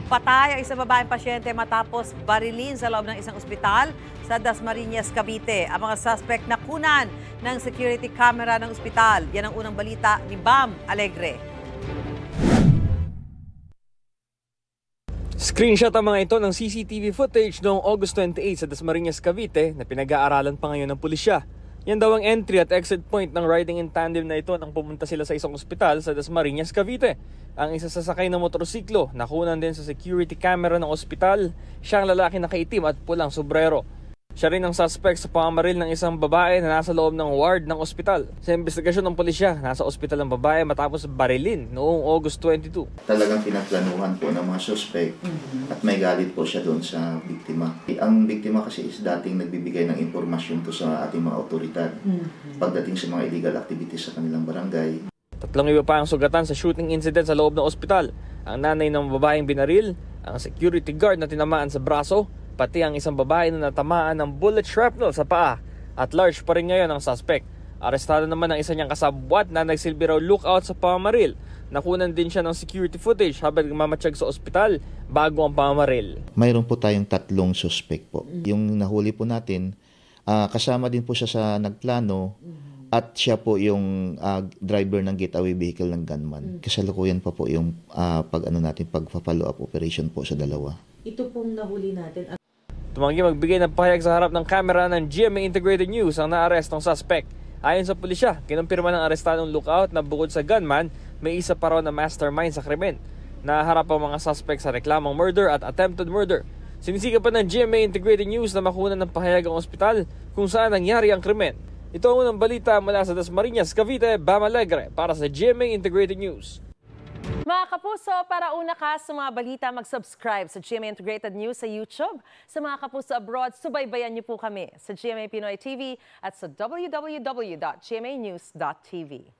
Patay ang isang babaeng pasyente matapos barilin sa loob ng isang ospital sa Dasmariñas, Cavite. Ang mga suspect nakunan ng security camera ng ospital. Yan ang unang balita ni Bam Alegre. Screenshot ang mga ito ng CCTV footage noong August 28 sa Dasmariñas, Cavite na pinag-aaralan pa ngayon ng pulisya. Yan daw ang entry at exit point ng riding in tandem na ito nang pumunta sila sa isang ospital sa Dasmariñas, Cavite. Ang isa sa sakay ng motorsiklo nakunan din sa security camera ng ospital. Siya ang lalaki nakaitim at pulang sombrero. Siya rin ang suspect sa pamamaril ng isang babae na nasa loob ng ward ng ospital. Sa investigasyon ng pulisya, nasa ospital ang babae matapos barilin noong August 22. Talagang pinaplanuhan po ng mga suspect at may galit po siya doon sa biktima. Ang biktima kasi is dating nagbibigay ng impormasyon to sa ating mga otoridad pagdating sa mga illegal activities sa kanilang barangay. Tatlong iba pa ang sugatan sa shooting incident sa loob ng ospital. Ang nanay ng babaeng binaril, ang security guard na tinamaan sa braso, pati ang isang babae na natamaan ng bullet shrapnel sa paa. At large pa rin ngayon ang suspect. Arestado naman ang isa niyang kasabwat na nagsilbi raw lookout sa pamamaril. Nakunan din siya ng security footage habang mamatsyag sa ospital bago ang pamamaril. Mayroon po tayong tatlong suspect po. Yung nahuli po natin, kasama din po siya sa nagplano at siya po yung driver ng getaway vehicle ng gunman. Kasalukuyan pa po yung pag-follow up operation po sa dalawa. Ito pong nahuli natin. Tumanggi magbigay ng pahayag sa harap ng kamera ng GMA Integrated News ang naarestong suspect. Ayon sa pulisya, kinumpirma ng arestadong lookout na bukod sa gunman, may isa pa raw na mastermind sa krimen. Naharap ang mga suspect sa reklamong murder at attempted murder. Sinisiga pa ng GMA Integrated News na makunan ng pahayag ang ospital kung saan nangyari ang krimen. Ito ang unang balita mula sa Dasmariñas, Cavite, Bam Alegre para sa GMA Integrated News. Mga kapuso, para una ka sa mga balita, mag-subscribe sa GMA Integrated News sa YouTube. Sa mga kapuso abroad, subaybayan niyo po kami sa GMA Pinoy TV at sa www.gmanews.tv.